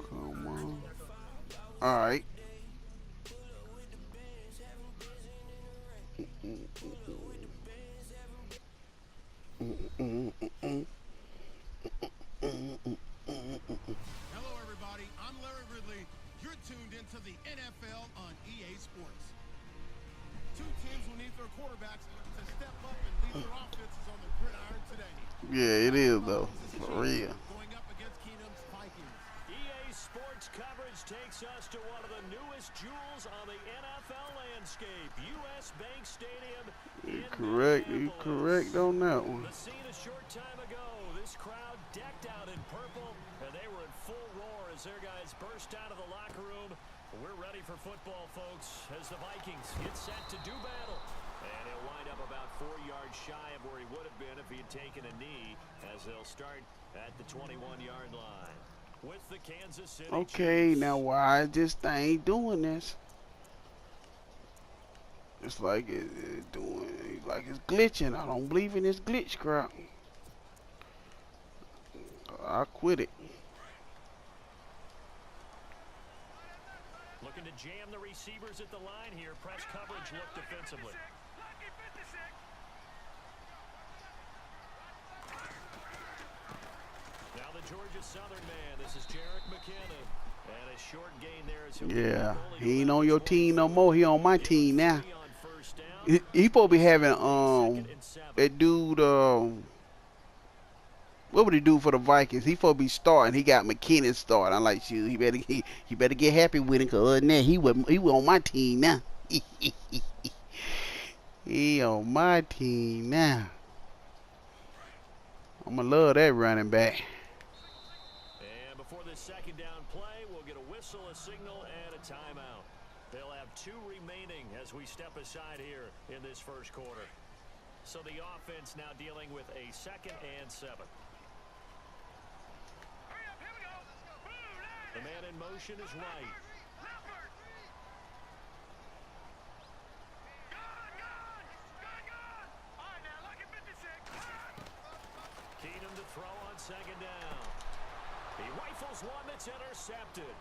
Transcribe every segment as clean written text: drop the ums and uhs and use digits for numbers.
Come on. All right. Hello, everybody. I'm Larry Ridley. You're tuned into the NFL on EA Sports. Two teams will need their quarterbacks to step up and lead their offenses on the gridiron today. Yeah, it Patrick is though. Mahomes' For Chiefs real. going up against Keenum's Vikings. EA Sports coverage takes us to one of the newest jewels on the NFL landscape, U.S. Bank Stadium You in correct. You correct Minneapolis. on that one. The scene a short time ago, this crowd decked out in purple, and they were in full roar as their guys burst out of the locker room. We're ready for football, folks, as the Vikings get set to do battle. And he'll wind up about 4 yards shy of where he would have been if he had taken a knee, as they'll start at the 21-yard line. With the Kansas City Okay, Chiefs. now why is this thing doing this? It's like it's glitching. I don't believe in this glitch crap. I quit it. Looking to jam the receivers at the line here. Press coverage look defensively. Now the Georgia Southern man. This is Jerick McKinnon. And a short gain there as Yeah, he ain't on your team no more. He on my team now. He supposed to be having that dude what would he do for the Vikings? He supposed to be starting. He got McKinnon starting. I'm like, shoot, he better get happy with him, cause other than that, he was on my team now. He on my team now. I'ma love that running back. And before this second down play, we'll get a whistle, a signal, and a timeout. They'll have 2 remaining as we step aside here in this first quarter. So the offense now dealing with a 2nd and 7. The man in motion is right. Keenum to throw on 2nd down. He rifles one that's intercepted.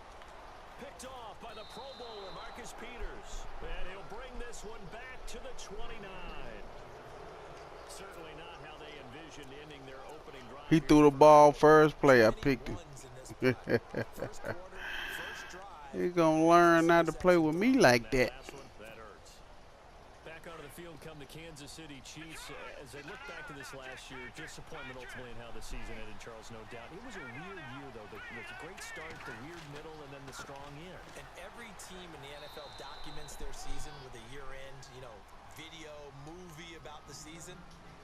Picked off by the Pro Bowler, Marcus Peters. And he'll bring this one back to the 29. Certainly not how they envisioned ending their opening drive. He threw the ball first play. I picked him. He's gonna learn not to play with me like that. Back onto the field come the Kansas City Chiefs. As they look back to this last year, disappointment ultimately in how the season ended, Charles, no doubt. It was a weird year, though. The great start, the weird middle, and then the strong end. And every team in the NFL documents their season with a year-end, video, movie about the season.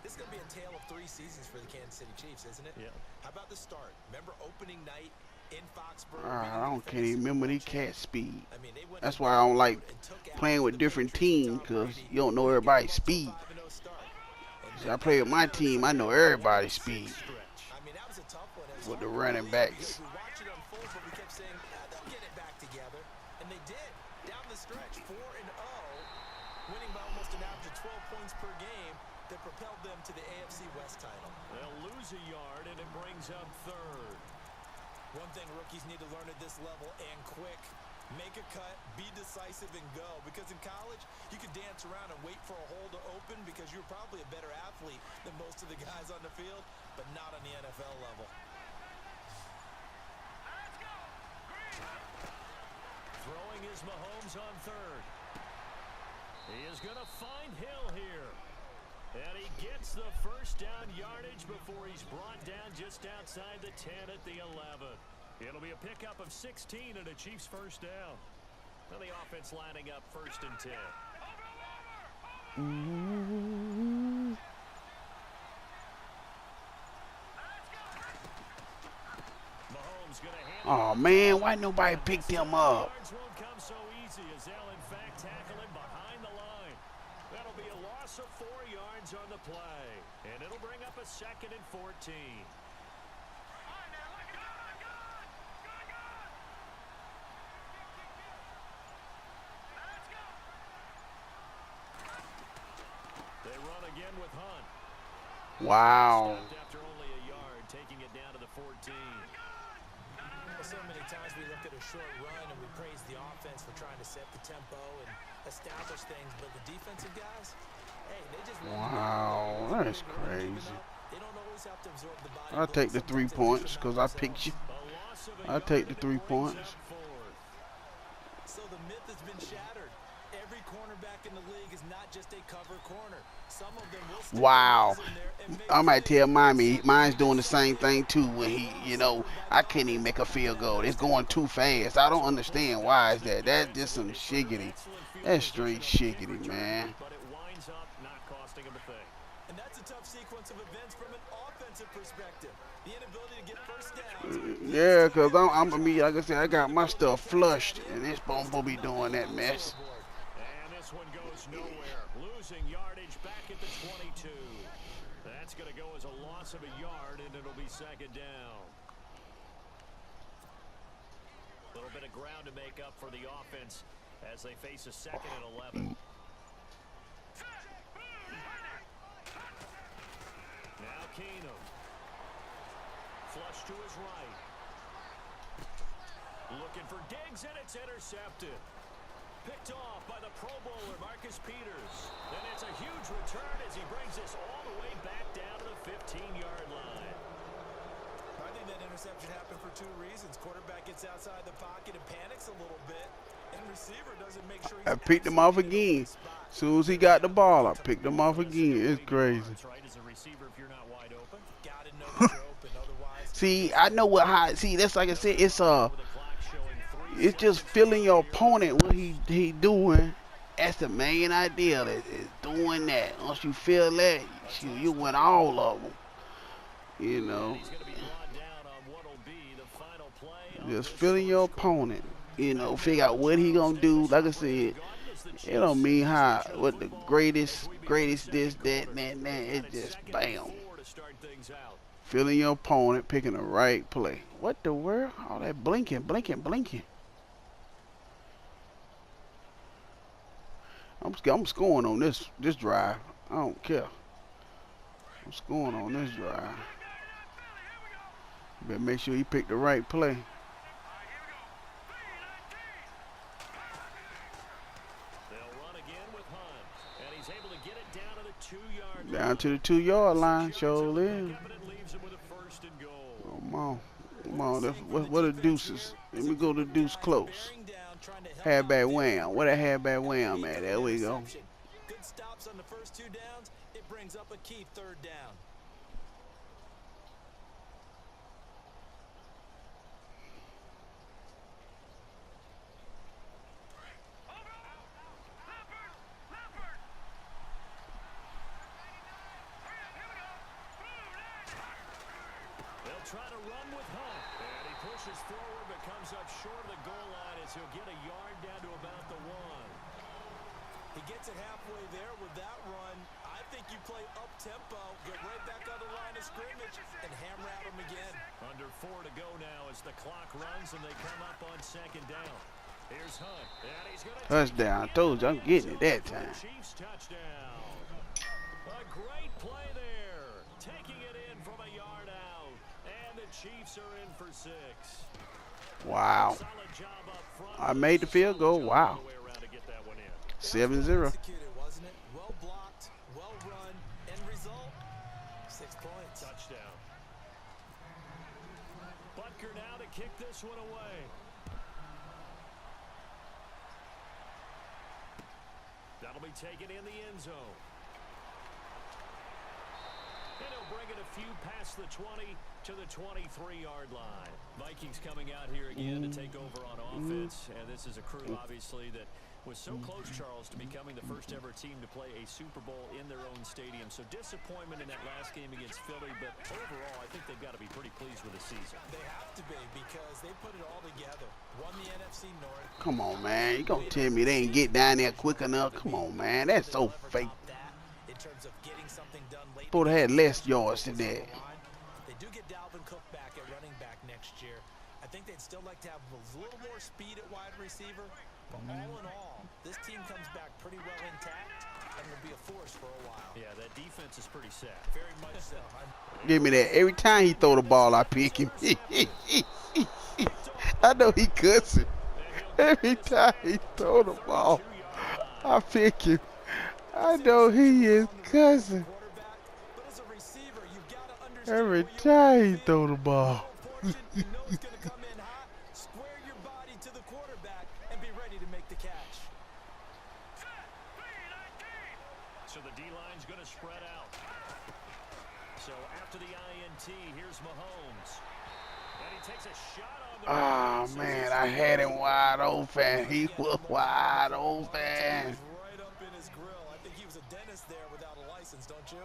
This is going to be a tale of 3 seasons for the Kansas City Chiefs, isn't it? Yeah. How about the start? Remember opening night in Foxborough? I can't even remember these cat speed. I mean, That's why I don't like playing with different teams, because you don't know everybody's speed. So I play with my team, I know everybody's speed. I mean, that was a tough one. With the running backs. We watched it unfold, but we kept saying, they'll get it back together. And they did. Down the stretch, 4-0, winning by almost an average of 12 points per game that propelled them to the AFC West title. They'll lose a yard, and it brings up 3rd. One thing rookies need to learn at this level, and quick, make a cut, be decisive, and go. Because in college, you can dance around and wait for a hole to open because you're probably a better athlete than most of the guys on the field, but not on the NFL level. Throwing is Mahomes on 3rd. He is going to find Hill here. And he gets the first down yardage before he's brought down just outside the 10 at the 11. It'll be a pickup of 16 and a Chiefs first down. Now the offense lining up 1st and 10. Mahomes going to hand Oh man, why nobody picked him up? won't come so easy as they'll in fact tackle him behind the line. That'll be a loss of 4 yards on the play. And it'll bring up a 2nd and 14. They run again with Hunt. Wow. Stopped after only a yard, taking it down to the 14. So many times we look at a short run and we praise the offense for trying to set the tempo and establish things, but the defensive guys, hey, they just Wow, that's crazy. they don't always have to absorb the body I'll blow. take the 3 Sometimes they points dish 'em because out I picked you. A loss of a I'll yard, take the and 3 it brings points. up fourth. So the myth has been shattered. Every cornerback in the league is not just a cover corner. Some of them will stick Wow. their nose in there and make I might plays. tell mine's doing the same thing too when I can't even make a field goal. It's going too fast. I don't understand why is that. That's just some shiggity. That's straight shiggity, man. But it winds up not costing him a thing. And that's a tough sequence of events from an offensive perspective. The inability to get first downs. Yeah, because like I said, I got my stuff flushed, and this bum will be doing that mess. And this one goes nowhere. Losing yardage back at the 22. That's going to go as a loss of a yard, and it'll be second down. A little bit of ground to make up for the offense as they face a 2nd and 11. Now Keenum. Flush to his right. Looking for Diggs, and it's intercepted. Picked off by the Pro Bowler, Marcus Peters. And it's a huge return as he brings this all the way back down to the 15-yard line. I think that interception happened for 2 reasons. Quarterback gets outside the pocket and panics a little bit. And receiver doesn't make sure he's I picked him off again. As soon as he got the ball, I picked him off again. It's crazy. That's right, as a receiver, if you're not wide open. Gotta know that you're open, otherwise. See, I know see, that's like I said, it's just feeling your opponent what he doing. That's the main idea. Is doing that. Once you feel that, you win all of them. You know, He's going to be brought down on what'll be the final play of just this feeling your first quarter. opponent. You know, figure out what he gonna do. Like I said, it don't mean what the greatest this, that, and that. It's just bam. Four to start things out. Feeling your opponent, picking the right play. What the world? All that blinking. I'm scoring on this drive. I don't care. I'm scoring on this drive. Better make sure he picked the right play. They'll run again with Hunt, and he's able to get it down to the 2-yard line. Down to the 2-yard line, sure is. And it leaves him with a 1st and goal. Come on. What are deuces? Let me go to deuce close. Halfback wham. Where that halfback wham at? There we go. Good stops on the first 2 downs. It brings up a key 3rd down. They'll try to run with Hunt, and he pushes forward but comes up short of the goal line as he'll get a yard down to about the 1. He gets it halfway there with that run. I think you play up-tempo, get right back on the line of scrimmage, and hammer at him again. Under 4 to go now as the clock runs and they come up on 2nd down. Here's Hunt, and he's going to Touchdown. I told you I'm getting it that time. Chiefs touchdown. A great play there. Taking it in from a yard out. And the Chiefs are in for 6. Wow. Solid job up front. I made the field goal. Wow. 7-0. Executed, wasn't it? Well blocked, well run, end result, 6 points. Touchdown. Butker now to kick this one away. That'll be taken in the end zone. And he'll bring it a few past the 20 to the 23-yard line. Vikings coming out here again to take over on offense. And this is a crew, obviously, that was so close, Charles, to becoming the first ever team to play a Super Bowl in their own stadium. So disappointment in that last game against Philly, but overall, I think they've got to be pretty pleased with the season. They have to be because they put it all together. Won the NFC North. Come on, man. You gonna tell me they ain't get down there quick enough? Come on, man. That's so fake. In terms of getting something done late. Supposed to have less yards than that. They do get Dalvin Cook back at running back next year. I think they'd still like to have a little more speed at wide receiver. But all in all, this team comes back pretty well intact and will be a force for a while. Yeah, that defense is pretty sad. Very much so. Give me that. Every time he throw the ball, I pick him. I know he cussing. Every time he throw the ball, I pick him. I know he is cussing. But as a receiver, you've got to understand Every where you time he want to throw the be. ball. Middle portion, you know it's going to come in hot. Square your body to the quarterback and be ready to make the catch. So the D-line's going to spread out. So after the INT, here's Mahomes. And he takes a shot on the Oh man, I had him wide open. He was wide open. Right up in his grill. I think he was a dentist there without a license, don't you?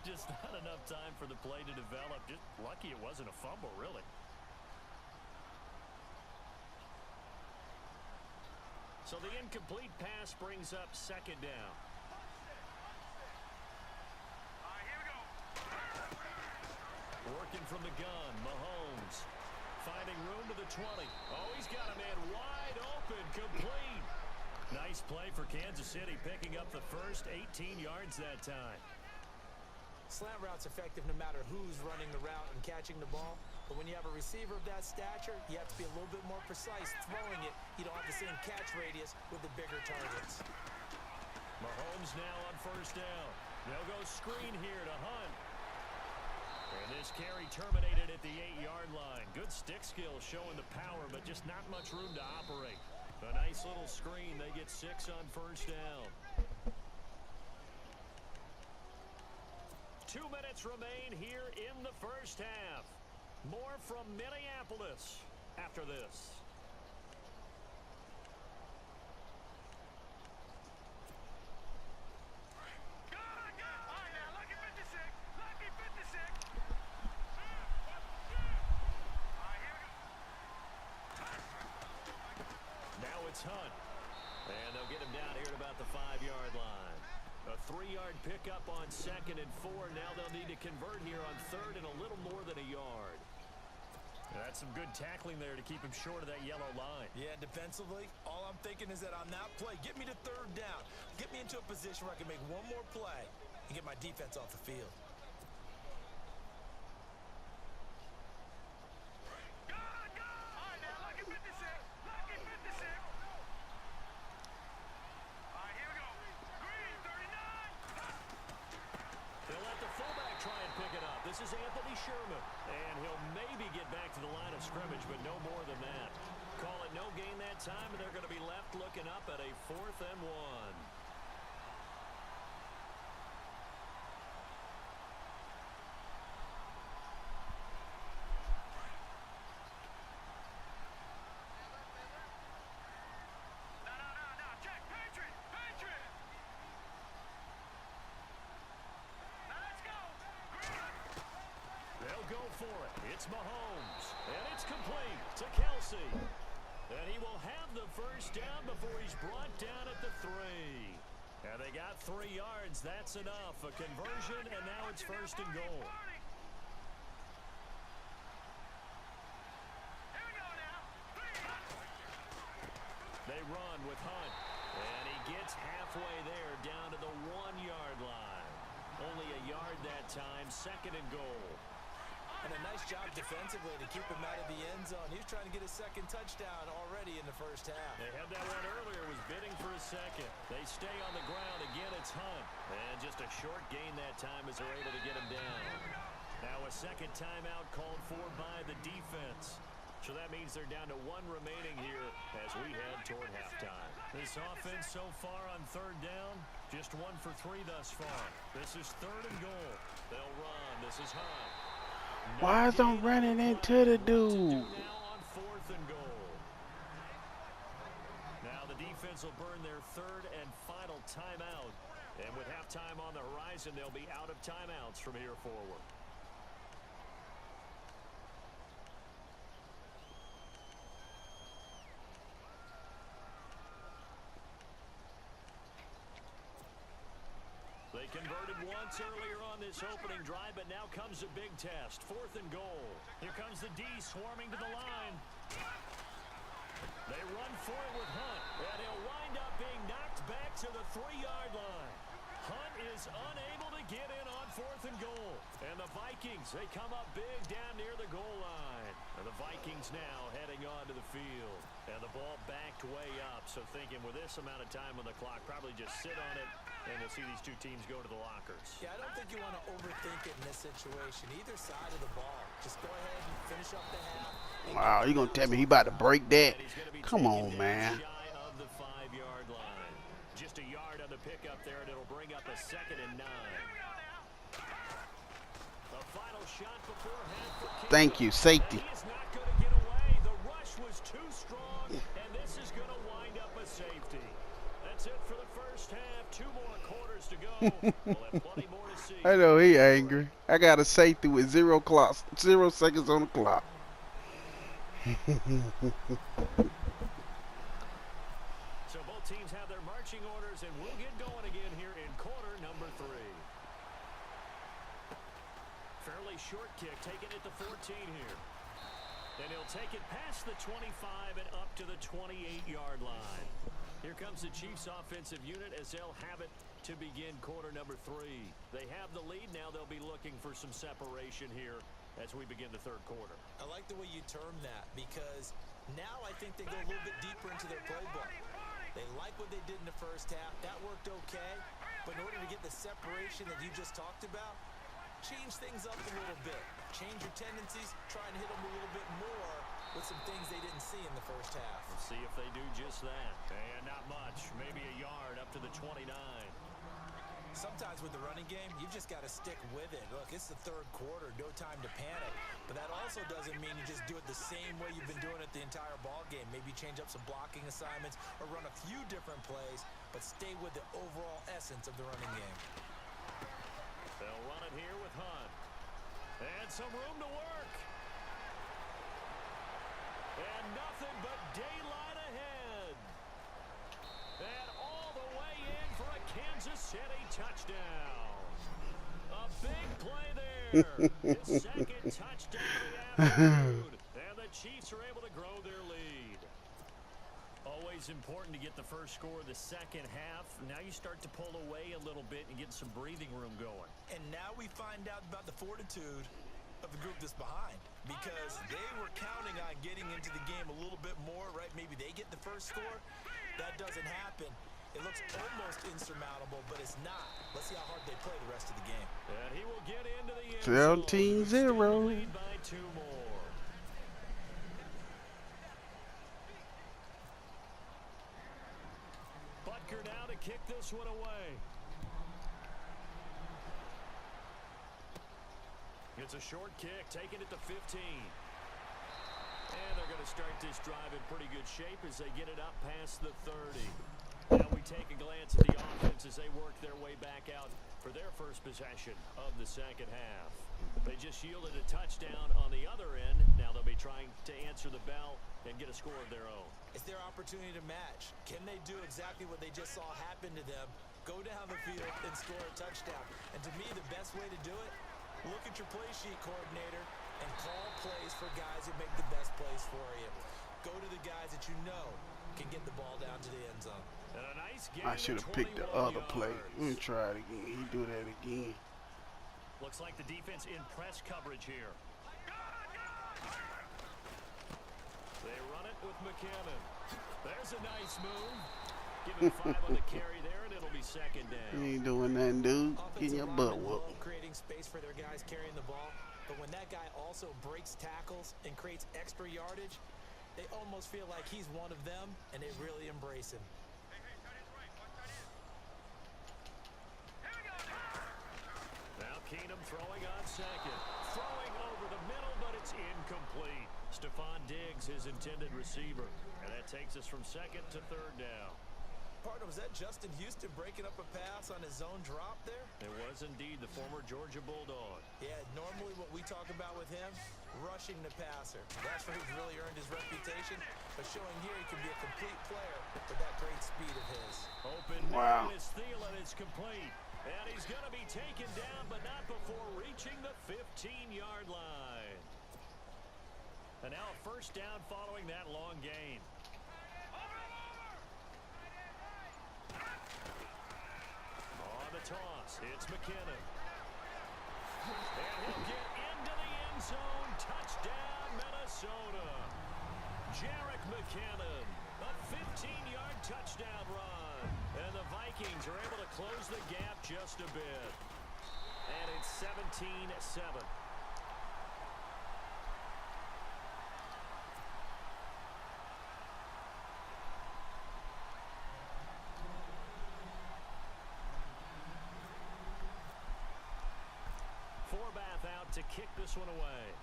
Just not enough time for the play to develop. Just lucky it wasn't a fumble, really. So the incomplete pass brings up second down. Working from the gun, Mahomes. Finding room to the 20. Oh, he's got a man wide open, complete. Nice play for Kansas City, picking up the first 18 yards that time. Slant route's effective no matter who's running the route and catching the ball. But when you have a receiver of that stature, you have to be a little bit more precise throwing it. You don't have the same catch radius with the bigger targets. Mahomes now on first down. They'll go screen here to Hunt. And this carry terminated at the 8-yard line. Good stick skills showing the power, but just not much room to operate. A nice little screen. They get 6 on first down. 2 minutes remain here in the first half. More from Minneapolis after this. Now it's Hunt. And they'll get him down here at about the 5-yard line. A 3-yard pickup on 2nd and 4. Now they'll need to convert here on 3rd and a little more than a yard. That's some good tackling there to keep him short of that yellow line. Yeah, defensively, all I'm thinking is that on that play, get me to 3rd down. Get me into a position where I can make one more play and get my defense off the field. This is Anthony Sherman, and he'll maybe get back to the line of scrimmage, but no more than that. Call it no gain that time, and they're going to be left looking up at a 4th and 1. Go for it. It's Mahomes, and it's complete to Kelsey. And he will have the first down before he's brought down at the 3. And they got 3 yards. That's enough. A conversion, and now it's 1st and goal. They run with Hunt, and he gets halfway there down to the 1-yard line. Only a yard that time. 2nd and goal. And a nice job defensively to keep him out of the end zone. He was trying to get his 2nd touchdown already in the first half. They had that one earlier, was bidding for a 2nd. They stay on the ground. Again, it's Hunt. And just a short gain that time as they're able to get him down. Now a 2nd timeout called for by the defense. So that means they're down to 1 remaining here as we head toward halftime. This offense so far on 3rd down, just 1 for 3 thus far. This is 3rd and goal. They'll run. This is Hunt. Why is I'm running into the dude? Now on 4th and goal. Now the defense will burn their 3rd and final timeout. And with halftime on the horizon, they'll be out of timeouts from here forward. They converted once earlier on this opening drive, but now comes a big test. 4th and goal. Here comes the D swarming to the line. They run for it with Hunt, and he'll wind up being knocked back to the 3-yard line. Hunt is unable to get in on 4th and goal. And the Vikings, they come up big down near the goal line. And the Vikings teams now heading onto the field. And the ball backed way up. So thinking with this amount of time on the clock, probably just sit on it, and we'll see these two teams go to the lockers. Yeah, I don't think you want to overthink it in this situation. Either side of the ball. Just go ahead and finish up the half. Wow, you gonna tell me he about to break that? Come on, man. Shy of the 5-yard line. Just a yard on the pickup there, and it'll bring up a 2nd and 9. The final shot before half for King. Thank you, safety. He is not going to get away. The rush was too strong, and this is going to wind up a safety. That's it for the first half. 2 more quarters to go. We'll have plenty more to see. I know he angry. I got a safety with 0 seconds on the clock. So both teams have their marching orders, and we'll get going again here in quarter number 3. Fairly short kick, taking it to 14 here. And he'll take it past the 25 and up to the 28-yard line. Here comes the Chiefs offensive unit as they'll have it to begin quarter number 3. They have the lead. Now they'll be looking for some separation here as we begin the third quarter. I like the way you term that because now I think they go a little bit deeper into their playbook. They like what they did in the first half. That worked okay. But in order to get the separation that you just talked about, change things up a little bit. Change your tendencies. Try and hit them a little bit more with some things they didn't see in the first half. We'll see if they do just that. And not much. Maybe a yard up to the 29. Sometimes with the running game, you just got to stick with it. Look, it's the third quarter, no time to panic. But that also doesn't mean you just do it the same way you've been doing it the entire ball game. Maybe change up some blocking assignments or run a few different plays, but stay with the overall essence of the running game. They'll run it here with Hunt. And some room to work. And nothing but daylight ahead. And all the way in for a Kansas City touchdown. A big play there. His second touchdown of the afternoon. And the Chiefs are able to grow their lead. Always important to get the first score of the second half. Now you start to pull away a little bit and get some breathing room going. And now we find out about the fortitude of the group that's behind, because they were counting on getting into the game a little bit more, right? Maybe they get the first score. That doesn't happen. It looks almost insurmountable, but it's not. Let's see how hard they play the rest of the game. And he will get into the end zone. 17-0. Lead by 2 more. Butker now to kick this one away. It's a short kick, taking it to 15. And they're going to start this drive in pretty good shape as they get it up past the 30. Now we take a glance at the offense as they work their way back out for their first possession of the second half. They just yielded a touchdown on the other end. Now they'll be trying to answer the bell and get a score of their own. It's their opportunity to match. Can they do exactly what they just saw happen to them? Go down the field and score a touchdown. And to me, the best way to do it, look at your play sheet coordinator and call plays for guys who make the best plays for you. Go to the guys that you know can get the ball down to the end zone. And a nice I should have picked the other play. Let me try it again. He do that again. Looks like the defense in press coverage here. They run it with McKinnon. There's a nice move. Give him 5 on the carry there, and it'll be second down. You ain't doing nothing, dude. Getting your butt whooped. Creating space for their guys carrying the ball, but when that guy also breaks tackles and creates extra yardage, they almost feel like he's one of them, and they really embrace him. Now Keenum throwing on second. Throwing over the middle, but it's incomplete. Stephon Diggs, his intended receiver. And that takes us from second to third down. Partner, was that Justin Houston breaking up a pass on his own drop there? It was indeed the former Georgia Bulldog. Yeah, normally what we talk about with him, rushing the passer. That's where he's really earned his reputation. But showing here he can be a complete player with that great speed of his. Open Wow. man is Thielen. It's complete. And he's going to be taken down, but not before reaching the 15-yard line. And now a first down following that long gain. On the toss, it's McKinnon. And he'll get into the end zone. Touchdown, Minnesota. Jarek McKinnon, a 15-yard touchdown run. And the Vikings are able to close the gap just a bit. And it's 17-7. Forbath out to kick this one away.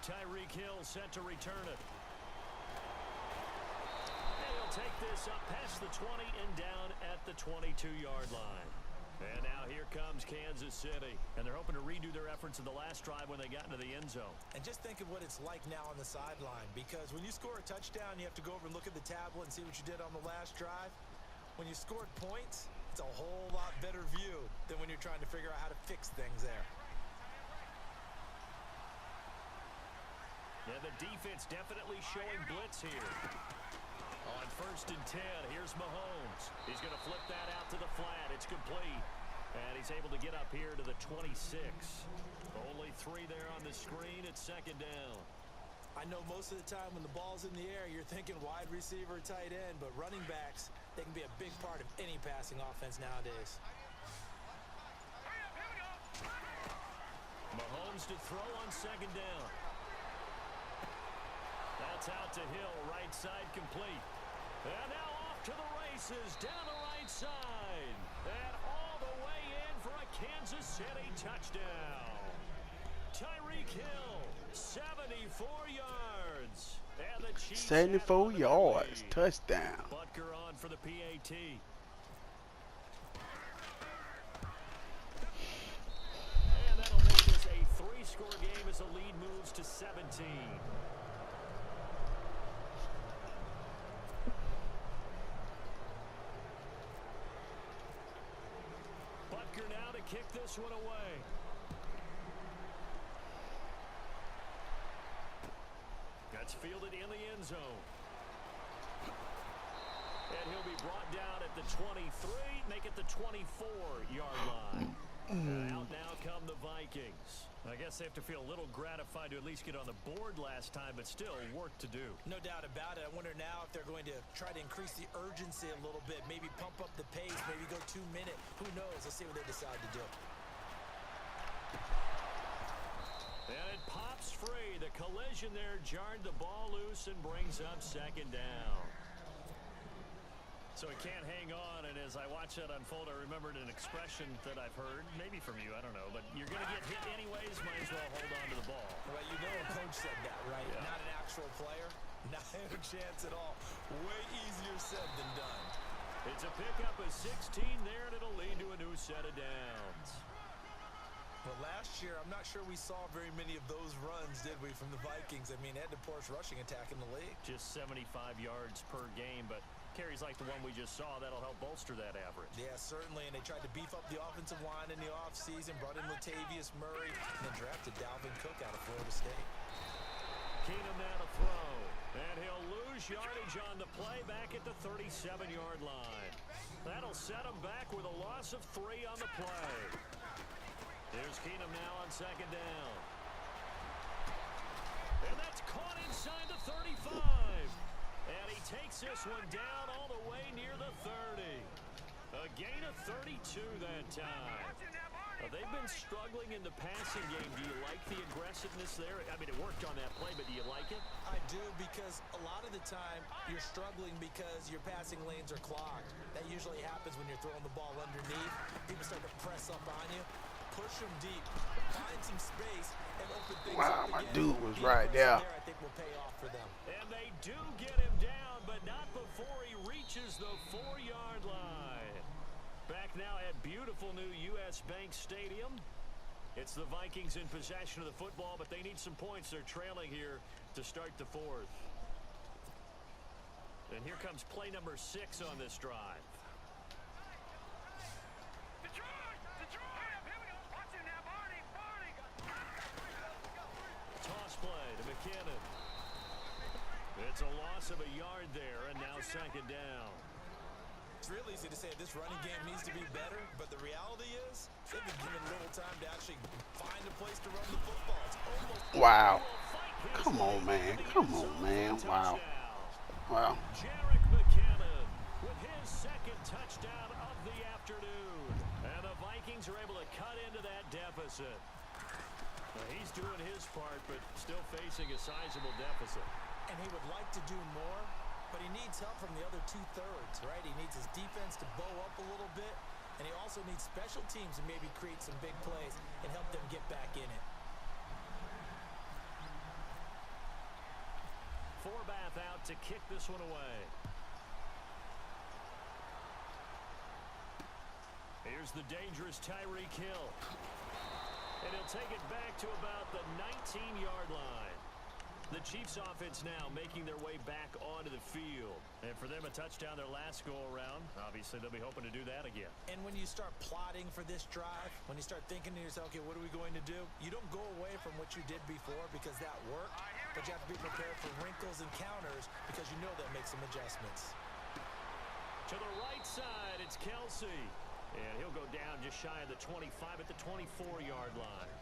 Tyreek Hill set to return it. And he'll take this up past the 20 and down at the 22-yard line. And now here comes Kansas City. And they're hoping to redo their efforts in the last drive when they got into the end zone. And just think of what it's like now on the sideline. Because when you score a touchdown, you have to go over and look at the tablet and see what you did on the last drive. When you scored points, it's a whole lot better view than when you're trying to figure out how to fix things there. Yeah, the defense definitely showing blitz here. On 1st and 10, here's Mahomes. He's going to flip that out to the flat. It's complete. And he's able to get up here to the 26. Only 3 there on the screen. It's 2nd down. I know most of the time when the ball's in the air, you're thinking wide receiver, tight end, but running backs, they can be a big part of any passing offense nowadays. Mahomes to throw on 2nd down. That's out to Hill, right side complete. And now off to the races, down the right side. And all the way in for a Kansas City touchdown. Tyreek Hill, 74 yards. And the Chiefs 74 yards, touchdown. Butker on for the PAT. And that'll make this a 3-score game as the lead moves to 17. Butker now to kick this one away. That's fielded in the end zone. And he'll be brought down at the 23, make it the 24-yard line. And out now come the Vikings. I guess they have to feel a little gratified to at least get on the board last time, but still work to do. No doubt about it. I wonder now if they're going to try to increase the urgency a little bit, maybe pump up the pace, maybe go 2-minute. Who knows? Let's see what they decide to do. And it pops free. The collision there jarred the ball loose and brings up 2nd down. So he can't hang on, and as I watch that unfold, I remembered an expression that I've heard, maybe from you, I don't know, but you're going to get hit anyways, might as well hold on to the ball. Well, you know a coach said that, right? Yeah. Not an actual player. Not a chance at all. Way easier said than done. It's a pickup of 16 there, and it'll lead to a new set of downs. Well, last year, I'm not sure we saw very many of those runs, did we, from the Vikings? I mean, they had the poorest rushing attack in the league. Just 75 yards per game, but carries like the one we just saw, that'll help bolster that average. Yeah, certainly, and they tried to beef up the offensive line in the offseason, brought in Latavius Murray, and then drafted Dalvin Cook out of Florida State. Keenum now to throw, and he'll lose yardage on the play back at the 37-yard line. That'll set him back with a loss of 3 on the play. Here's Keenum now on 2nd down. And that's caught inside the 35. And he takes this one down all the way near the 30. A gain of 32 that time. They've been struggling in the passing game. Do you like the aggressiveness there? I mean, it worked on that play, but do you like it? I do, because a lot of the time you're struggling because your passing lanes are clogged. That usually happens when you're throwing the ball underneath. People start to press up on you. Push them deep, find some space, and open things up Wow, my again. dude was right there. I think will pay off for them. And they do get him down, but not before he reaches the 4-yard line. Back now at beautiful new U.S. Bank Stadium. It's the Vikings in possession of the football, but they need some points. They're trailing here to start the 4th. And here comes play number 6 on this drive. Toss play to McKinnon. It's a loss of a yard there, and now 2nd down. It's real easy to say this running game needs to be better, but the reality is they've been given little time to actually find a place to run the football. It's Wow. Will fight his Come way on, man. into the Come end on, zone for man. a Wow. touchdown. Wow. Jarek McKinnon with his second touchdown of the afternoon. And the Vikings are able to cut into that deficit. Now, he's doing his part, but still facing a sizable deficit. And he would like to do more, but he needs help from the other two-thirds, right? He needs his defense to bow up a little bit, and he also needs special teams to maybe create some big plays and help them get back in it. Forbath out to kick this one away. Here's the dangerous Tyreek Hill. And he'll take it back to about the 19-yard line. The Chiefs offense now making their way back onto the field. And for them, a touchdown their last go-around. Obviously, they'll be hoping to do that again. And when you start plotting for this drive, when you start thinking to yourself, okay, what are we going to do? You don't go away from what you did before because that worked, but you have to be prepared for wrinkles and counters because you know they'll make some adjustments. To the right side, it's Kelsey. And he'll go down just shy of the 25 at the 24-yard line.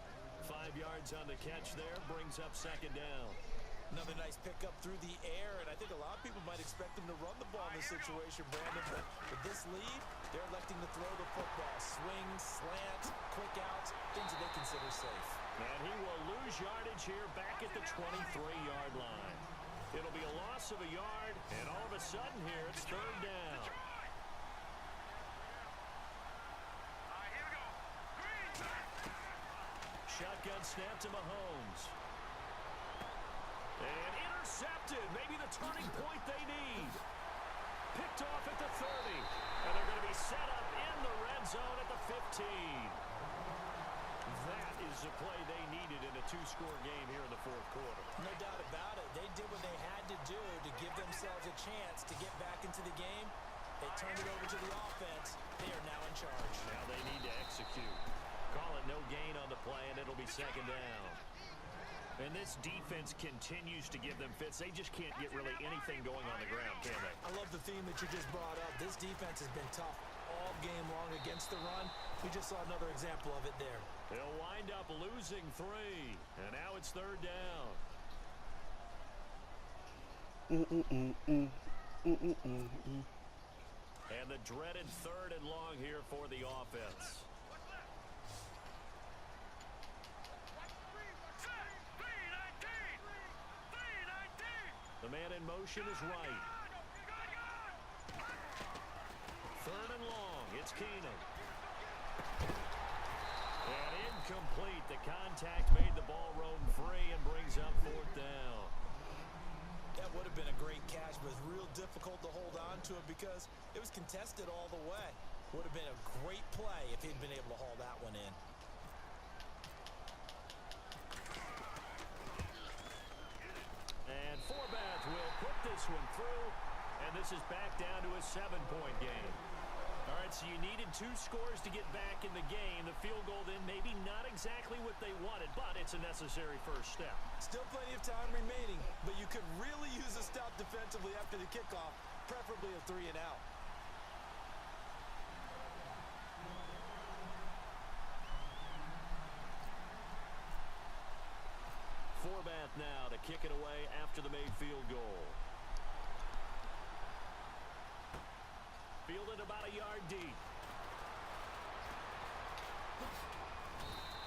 5 yards on the catch there, brings up second down. Another nice pickup through the air, and I think a lot of people might expect them to run the ball in this situation, Brandon, but with this lead, they're electing to throw the football. Swings, slants, quick outs, things that they consider safe. And he will lose yardage here back at the 23-yard line. It'll be a loss of a yard, and all of a sudden here, it's third down. Shotgun snap to Mahomes. And intercepted. Maybe the turning point they need. Picked off at the 30. And they're going to be set up in the red zone at the 15. That is the play they needed in a two-score game here in the fourth quarter. No doubt about it. They did what they had to do to give themselves a chance to get back into the game. They turned it over to the offense. They are now in charge. Now they need to execute. Call it no gain on the play, and it'll be second down. And this defense continues to give them fits. They just can't get really anything going on the ground, can they? I love the theme that you just brought up. This defense has been tough all game long against the run. We just saw another example of it there. They'll wind up losing 3, and now it's third down. And the dreaded third and long here for the offense. The man in motion is right. Third and long, it's Keenum. And incomplete. The contact made the ball roam free and brings up fourth down. That would have been a great catch, but it was real difficult to hold on to it because it was contested all the way. Would have been a great play if he'd been able to haul that one in. And Forbath will put this one through, and this is back down to a 7-point game. All right, so you needed 2 scores to get back in the game. The field goal then maybe not exactly what they wanted, but it's a necessary first step. Still plenty of time remaining, but you could really use a stop defensively after the kickoff, preferably a 3 and out. Forbath now to kick it away after the made field goal. Fielded about a yard deep.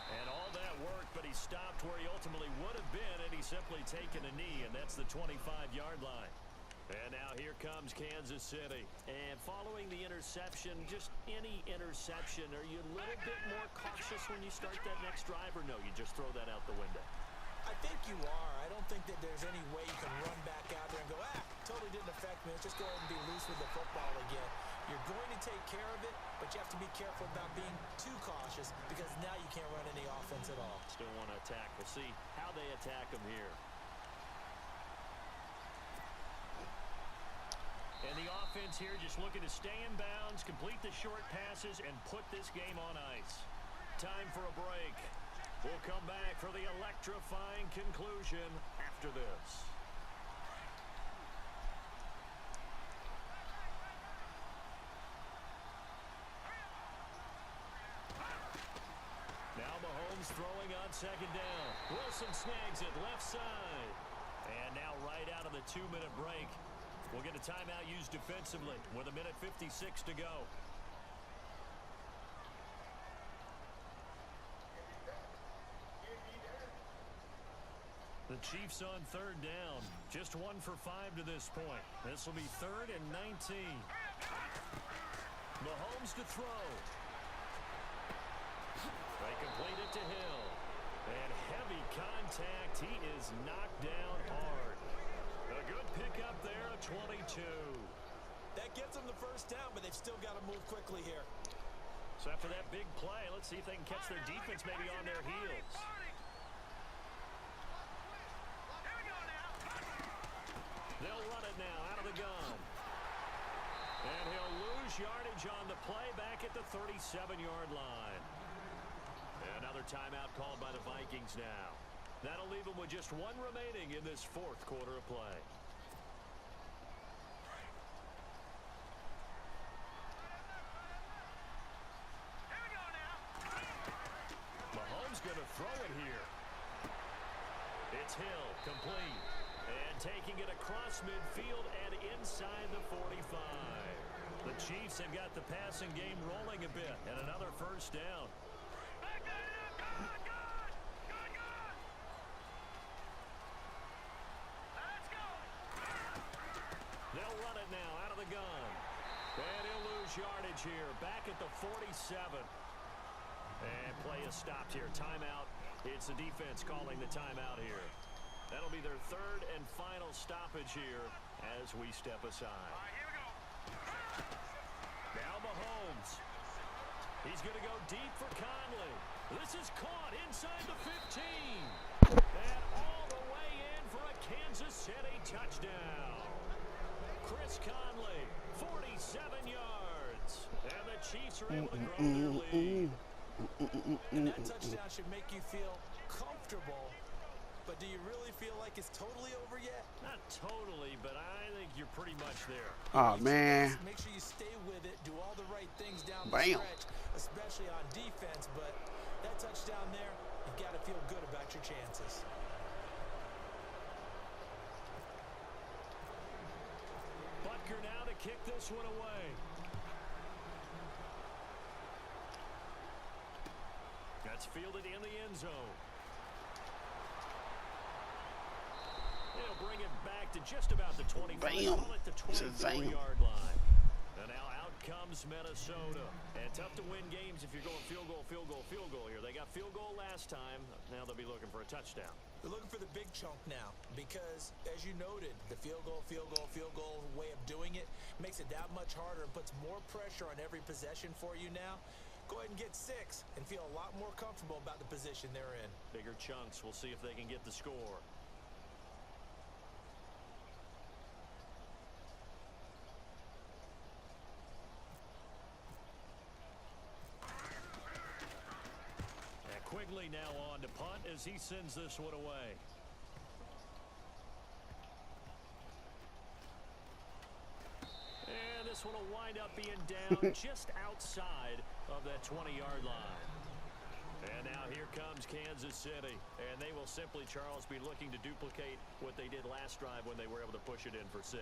And all that work, but he stopped where he ultimately would have been, and he's simply taken a knee, and that's the 25-yard line. And now here comes Kansas City. And following the interception, just any interception, are you a little bit more cautious when you start that next drive, or no, you just throw that out the window? I think you are. I don't think that there's any way you can run back out there and go, totally didn't affect me. Let's just go ahead and be loose with the football again. You're going to take care of it, but you have to be careful about being too cautious because now you can't run any offense at all. Still want to attack. We'll see how they attack them here. And the offense here just looking to stay in bounds, complete the short passes, and put this game on ice. Time for a break. We'll come back for the electrifying conclusion after this. Now Mahomes throwing on second down. Wilson snags it left side. And now right out of the 2-minute break, we'll get a timeout used defensively with 1:56 to go. The Chiefs on 3rd down. Just 1 for 5 to this point. This will be 3rd and 19. Mahomes to throw. They complete it to Hill. And heavy contact. He is knocked down hard. A good pickup there, a 22. That gets them the first down, but they've still got to move quickly here. So after that big play, let's see if they can catch their defense maybe on their heels. They'll run it now out of the gun. And he'll lose yardage on the play back at the 37-yard line. Another timeout called by the Vikings now. That'll leave them with just 1 remaining in this 4th quarter of play. Mahomes going to throw it here. It's Hill, complete. And taking it across midfield and inside the 45. The Chiefs have got the passing game rolling a bit, and another first down. They'll run it now out of the gun. And he'll lose yardage here, back at the 47. And play is stopped here. Timeout. It's the defense calling the timeout here. That'll be their 3rd and final stoppage here as we step aside. Now Mahomes. He's going to go deep for Conley. This is caught inside the 15. And all the way in for a Kansas City touchdown. Chris Conley, 47 yards. And the Chiefs are able to grow their lead. And that touchdown should make you feel comfortable. But do you really feel like it's totally over yet? Not totally, but I think you're pretty much there. Oh, man. Make sure you stay with it, do all the right things down the Bam. stretch, especially on defense. But that touchdown there, you got to feel good about your chances. Butker now to kick this one away. That's fielded in the end zone. They'll bring it back to just about the 25. Bam. Call it the 24-yard line. And now out comes Minnesota. And tough to win games if you're going field goal, field goal, field goal here. They got field goal last time. Now they'll be looking for a touchdown. They're looking for the big chunk now because, as you noted, the field goal way of doing it makes it that much harder and puts more pressure on every possession for you now. Go ahead and get 6 and feel a lot more comfortable about the position they're in. Bigger chunks. We'll see if they can get the score. Quigley now on to punt as he sends this one away. And this one will wind up being down just outside of that 20-yard line. And now here comes Kansas City. And they will simply, Charles, be looking to duplicate what they did last drive when they were able to push it in for 6.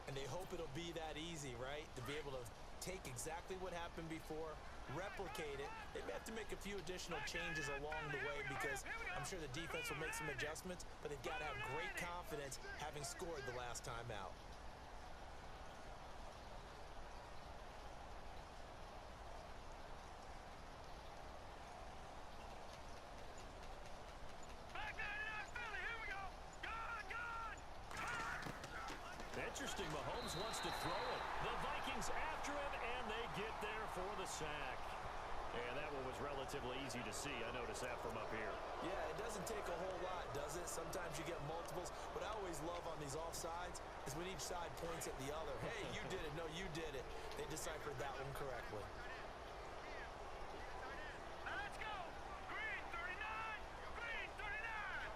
And they hope it'll be that easy, right? To be able to take exactly what happened before, replicate it. They may have to make a few additional changes along the way because I'm sure the defense will make some adjustments, but they've got to have great confidence having scored the last time out. Interesting, Mahomes wants to throw it. The Vikings after him, and they get there for the sack. And that one was relatively easy to see. I noticed that from up here. Yeah, it doesn't take a whole lot, does it? Sometimes you get multiples. What I always love on these offsides is when each side points at the other. Hey, you did it. No, you did it. They deciphered that one correctly. Let's go! Green 39! Green 39!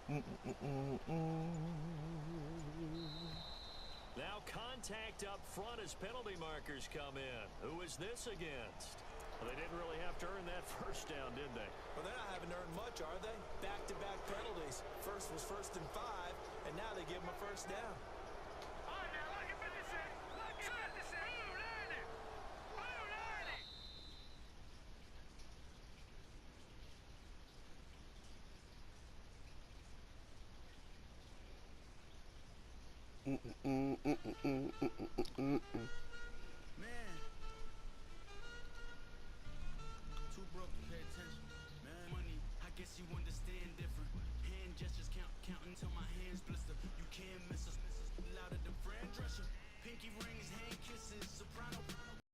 Now contact up front as penalty markers come in. Who is this against? Well, they didn't really have to earn that first down, did they? Well, they're not having to earn much, are they? Back-to-back penalties. First was 1st and 5, and now they give them a first down. Man. Too broke to pay attention. Man, money, I guess you understand different. Hand gestures counting till my hands blister. You can't miss us. Louder than Fran Drescher. Pinky rings, hand kisses, soprano.